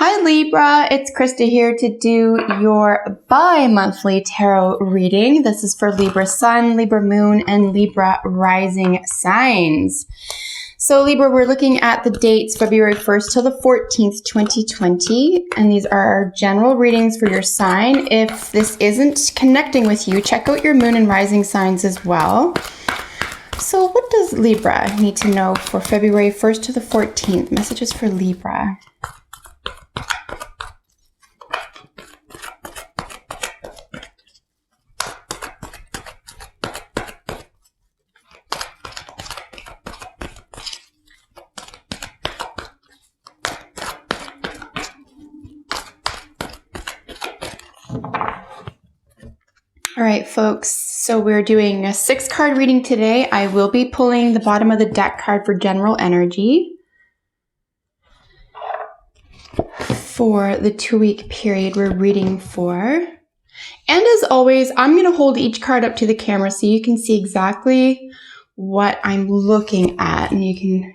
Hi Libra, it's Krista here to do your bi-monthly tarot reading. This is for Libra Sun, Libra Moon, and Libra Rising signs. So Libra, we're looking at the dates February 1st till the 14th, 2020, and these are our general readings for your sign. If this isn't connecting with you, check out your Moon and Rising signs as well. So what does Libra need to know for February 1st to the 14th? Messages for Libra. All right, folks, so we're doing a 6-card reading today. I will be pulling the bottom of the deck card for general energy for the 2-week period we're reading for. And as always, I'm going to hold each card up to the camera so you can see exactly what I'm looking at, and you can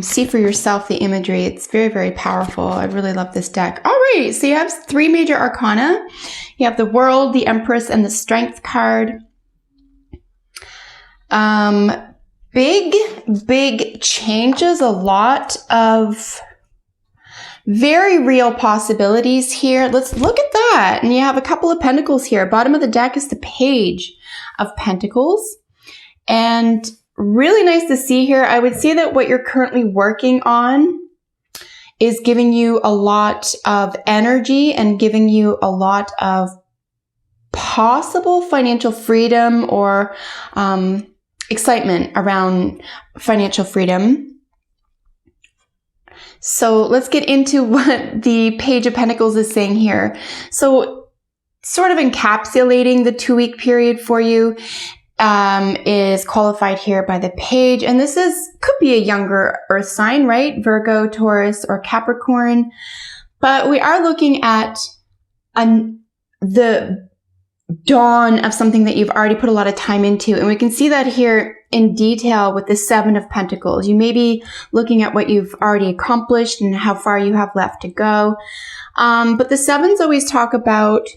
see for yourself the imagery. It's very, very powerful. I really love this deck. All right, so you have 3 major arcana. You have the World, the Empress, and the Strength card. Big changes, a lot of very real possibilities here. Let's look at that. And you have a couple of pentacles here. Bottom of the deck is the Page of Pentacles. And really nice to see here. I would say that what you're currently working on is giving you a lot of energy and giving you a lot of possible financial freedom or excitement around financial freedom. So let's get into what the Page of Pentacles is saying here. So sort of encapsulating the 2-week period for you is qualified here by the Page. And this could be a younger earth sign, right? Virgo, Taurus, or Capricorn. But we are looking at the dawn of something that you've already put a lot of time into. And we can see that here in detail with the 7 of Pentacles. You may be looking at what you've already accomplished and how far you have left to go. But the 7s always talk about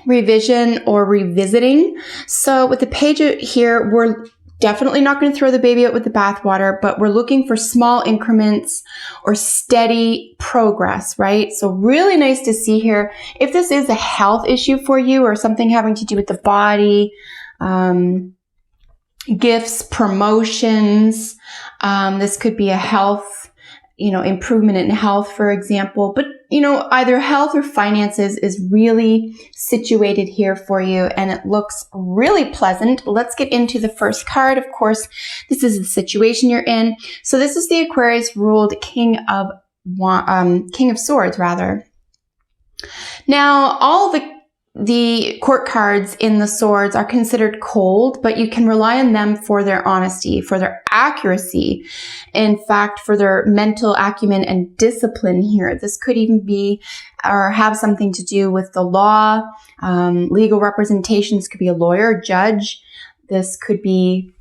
revision or revisiting. So with the Page here, we're definitely not going to throw the baby out with the bathwater, but we're looking for small increments or steady progress, right? So really nice to see here. If this is a health issue for you or something having to do with the body, gifts, promotions, this could be a health, improvement in health, for example. But, either health or finances is really situated here for you, and it looks really pleasant. Let's get into the first card. Of course, this is the situation you're in. So this is the Aquarius ruled King of Swords, rather. Now, all the court cards in the swords are considered cold, but you can rely on them for their honesty, for their accuracy, in fact, for their mental acumen and discipline here. This could even be or have something to do with the law, legal representations. Could be a lawyer, judge. This could be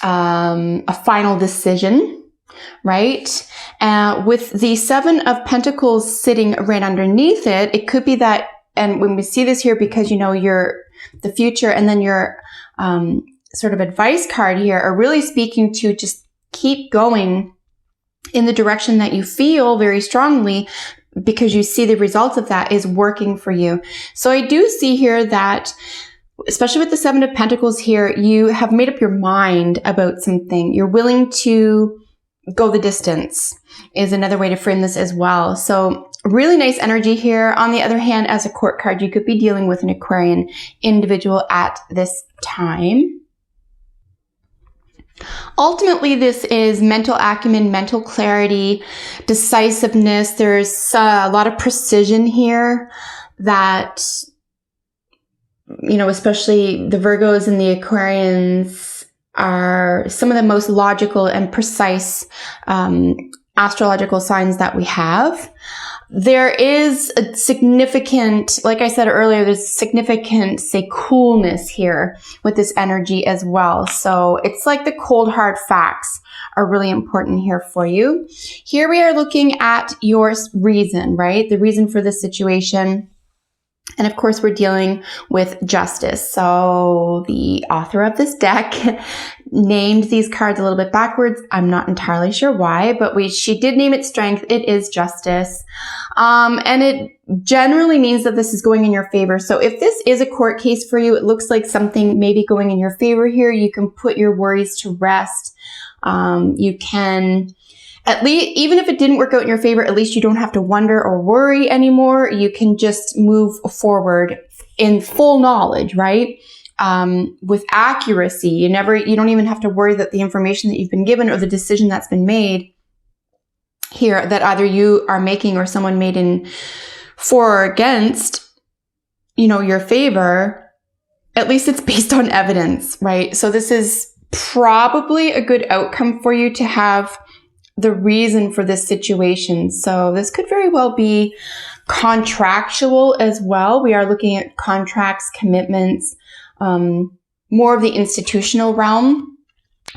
a final decision, right? With the 7 of Pentacles sitting right underneath it, it could be that. And when we see this here, because you're the future, and then your sort of advice card here are really speaking to just keep going in the direction that you feel very strongly, because you see the results of that is working for you. So I do see here that, especially with the 7 of Pentacles here, you have made up your mind about something. You're willing to go the distance is another way to frame this as well. So really nice energy here. On the other hand, as a court card, you could be dealing with an Aquarian individual at this time. Ultimately, this is mental acumen, mental clarity, decisiveness. There's a lot of precision here that, especially the Virgos and the Aquarians are some of the most logical and precise astrological signs that we have. There is a significant, like I said earlier, there's significant, coolness here with this energy as well. So it's like the cold hard facts are really important here for you. Here we are looking at your reason, right? The reason for this situation. And of course, we're dealing with justice. So the author of this deck named these cards a little bit backwards. I'm not entirely sure why, but she did name it strength. It is justice. And it generally means that this is going in your favor. So if this is a court case for you, it looks like something maybe going in your favor here. You can put your worries to rest. You can, at least, even if it didn't work out in your favor, at least you don't have to wonder or worry anymore. You can just move forward in full knowledge, right? With accuracy. You don't even have to worry that the information that you've been given or the decision that's been made here that either you are making or someone made in for or against, your favor, at least it's based on evidence, right? So this is probably a good outcome for you to have the reason for this situation. So this could very well be contractual as well. We are looking at contracts, commitments, more of the institutional realm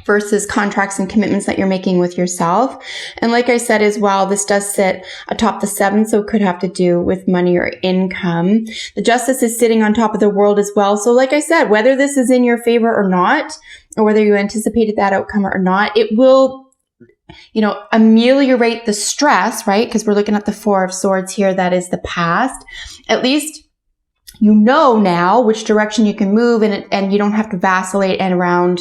versus contracts and commitments that you're making with yourself. And like I said as well, this does sit atop the 7, so it could have to do with money or income. The Justice is sitting on top of the World as well. So like I said, whether this is in your favor or not, or whether you anticipated that outcome or not, it will ameliorate the stress, right? Because we're looking at the 4 of Swords here. That is the past. At least you know now which direction you can move, and you don't have to vacillate and around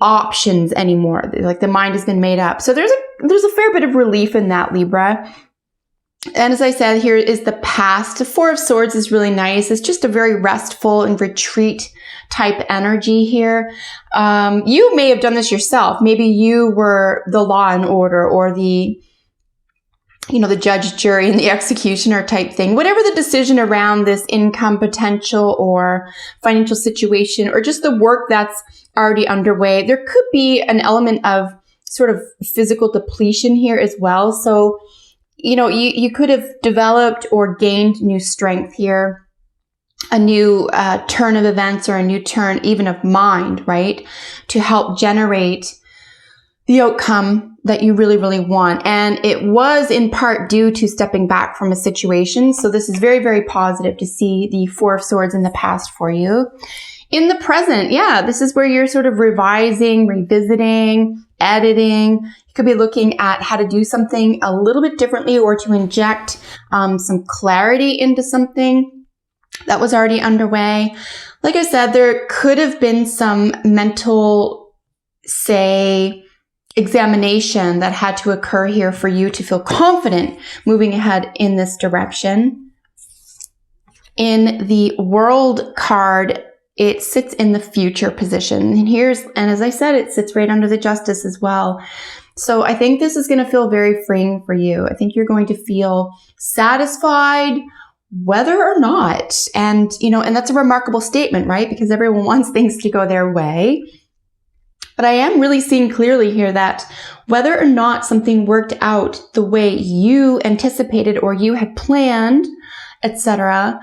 options anymore. Like the mind has been made up. So there's a fair bit of relief in that, Libra. And as I said, here is the past. The 4 of Swords is really nice. It's just a very restful and retreat type energy here. You may have done this yourself. Maybe you were the law and order, or the judge, jury, and the executioner type thing. Whatever the decision around this income potential or financial situation, or just the work that's already underway, there could be an element of sort of physical depletion here as well. So, you could have developed or gained new strength here, a new turn of events, or a new turn even of mind, right? To help generate the outcome that you really, really want. And it was in part due to stepping back from a situation. So this is very, very positive to see the 4 of Swords in the past for you. In the present, this is where you're sort of revising, revisiting, editing. You could be looking at how to do something a little bit differently, or to inject some clarity into something that was already underway. Like I said, there could have been some mental, examination that had to occur here for you to feel confident moving ahead in this direction. In the World card, it sits in the future position. And as I said, it sits right under the Justice as well. So I think this is going to feel very freeing for you. I think you're going to feel satisfied whether or not. And, and that's a remarkable statement, right? Because everyone wants things to go their way. But I am really seeing clearly here that whether or not something worked out the way you anticipated or you had planned, etc.,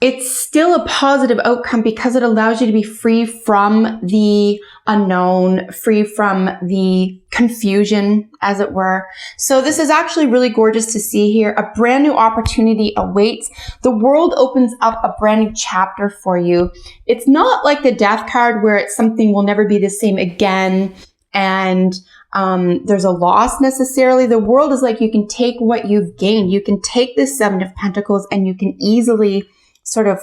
it's still a positive outcome, because it allows you to be free from the unknown, free from the confusion, as it were. So this is actually really gorgeous to see here. A brand new opportunity awaits. The World opens up a brand new chapter for you. It's not like the Death card, where it's something will never be the same again, and there's a loss necessarily. The World is like, you can take what you've gained. You can take this 7 of Pentacles, and you can easily sort of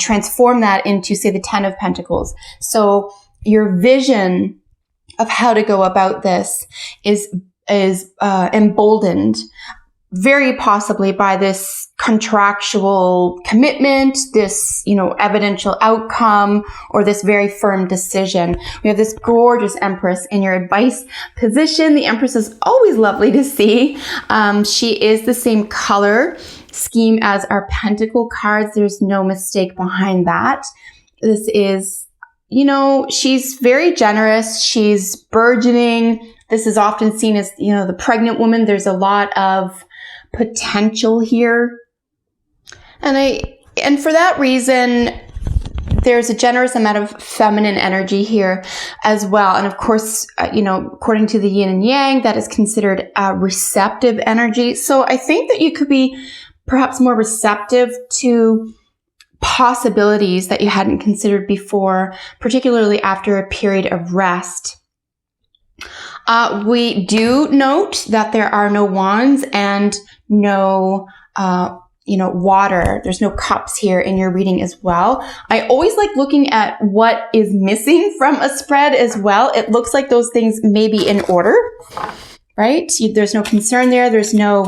transform that into, say, the 10 of Pentacles. So your vision of how to go about this is emboldened, very possibly by this contractual commitment, this, evidential outcome, or this very firm decision. We have this gorgeous Empress in your advice position. The Empress is always lovely to see. She is the same color scheme as our Pentacle cards. There's no mistake behind that. This is, she's very generous. She's burgeoning. This is often seen as, the pregnant woman. There's a lot of potential here. And for that reason, there's a generous amount of feminine energy here as well. And of course, according to the yin and yang, that is considered receptive energy. So I think that you could be perhaps more receptive to possibilities that you hadn't considered before, particularly after a period of rest. We do note that there are no wands and no, water. There's no cups here in your reading as well. I always like looking at what is missing from a spread as well. It looks like those things may be in order, right? There's no concern there. There's no,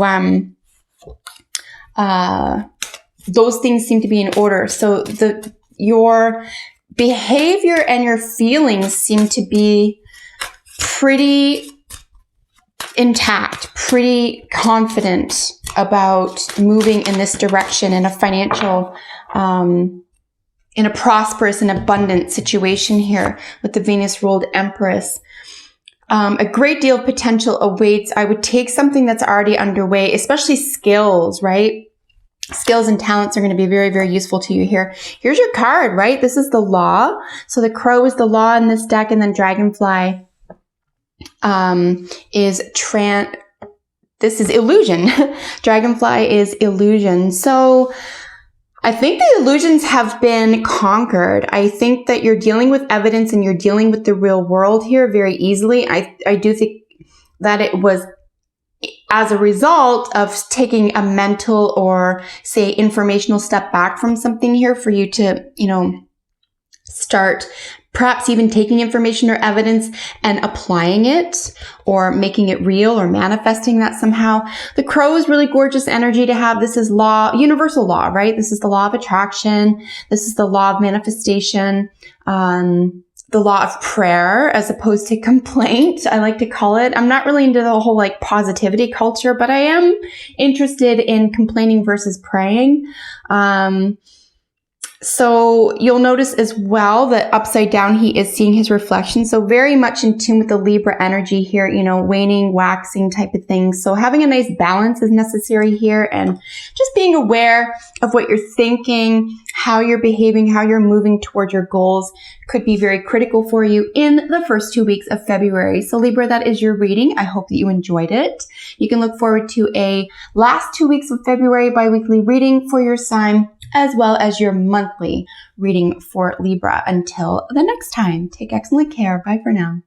those things seem to be in order. So your behavior and your feelings seem to be pretty intact, pretty confident about moving in this direction in a financial, in a prosperous and abundant situation here with the Venus ruled Empress. A great deal of potential awaits. I would take something that's already underway, especially skills, right? Skills and talents are going to be very, very useful to you here. Here's your card, right? This is the law. So the crow is the law in this deck, and then dragonfly this is illusion. Dragonfly is illusion. So I think the illusions have been conquered. I think that you're dealing with evidence and you're dealing with the real world here very easily. I do think that it was as a result of taking a mental or, say, informational step back from something here for you to, start perhaps even taking information or evidence and applying it or making it real or manifesting that somehow. The crow is really gorgeous energy to have. This is law, universal law, right? This is the law of attraction. This is the law of manifestation. The law of prayer as opposed to complaint, I like to call it. I'm not really into the whole positivity culture, but I am interested in complaining versus praying. So you'll notice as well that upside down, he is seeing his reflection. So very much in tune with the Libra energy here, waning, waxing type of things. So having a nice balance is necessary here, and just being aware of what you're thinking, how you're behaving, how you're moving towards your goals could be very critical for you in the first 2 weeks of February. So Libra, that is your reading. I hope that you enjoyed it. You can look forward to a last 2 weeks of February bi-weekly reading for your sign, as well as your monthly reading for Libra. Until the next time, take excellent care. Bye for now.